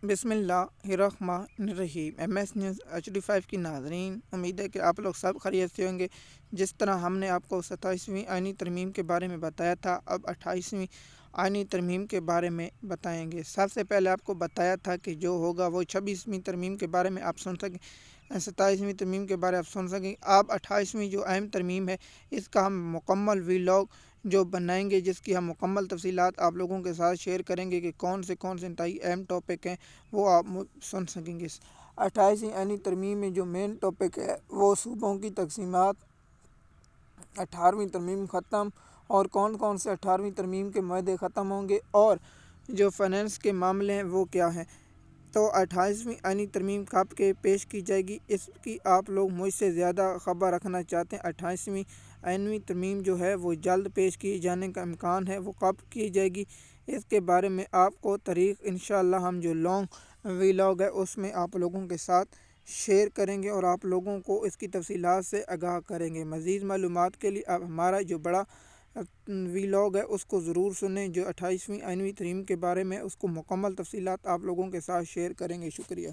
بسم اللہ الرحمن الرحیم۔ MS نیوز HD5 کی ناظرین، امید ہے کہ آپ لوگ سب خیریت سے ہوں گے۔ جس طرح ہم نے آپ کو 27ویں آئینی ترمیم کے بارے میں بتایا تھا، اب 28ویں آئینی ترمیم کے بارے میں بتائیں گے۔ سب سے پہلے آپ کو بتایا تھا کہ جو ہوگا وہ 26ویں ترمیم کے بارے میں آپ سن سکیں، 27ویں ترمیم کے بارے میں آپ سن سکیں۔ اب 28ویں جو اہم ترمیم ہے، اس کا ہم مکمل ویلاگ جو بنائیں گے، جس کی ہم مکمل تفصیلات آپ لوگوں کے ساتھ شیئر کریں گے کہ کون سے انتہائی اہم ٹاپک ہیں، وہ آپ سن سکیں گے۔ 28ویں آئینی ترمیم میں جو مین ٹاپک ہے وہ صوبوں کی تقسیمات، 18ویں ترمیم ختم، اور کون سے 18ویں ترمیم کے معاہدے ختم ہوں گے، اور جو فائنینس کے معاملے ہیں وہ کیا ہیں۔ تو 28ویں آئینی ترمیم کب کے پیش کی جائے گی، اس کی آپ لوگ مجھ سے زیادہ خبر رکھنا چاہتے ہیں۔ 28ویں آئینی ترمیم جو ہے وہ جلد پیش کی جانے کا امکان ہے۔ وہ کب کی جائے گی، اس کے بارے میں آپ کو تاریخ انشاءاللہ ہم جو لانگ ویلاگ ہے اس میں آپ لوگوں کے ساتھ شیئر کریں گے اور آپ لوگوں کو اس کی تفصیلات سے آگاہ کریں گے۔ مزید معلومات کے لیے آپ ہمارا جو بڑا ویلاگ ہے اس کو ضرور سنیں، جو 28ویں آئینی ترمیم کے بارے میں اس کو مکمل تفصیلات آپ لوگوں کے ساتھ شیئر کریں گے۔ شکریہ۔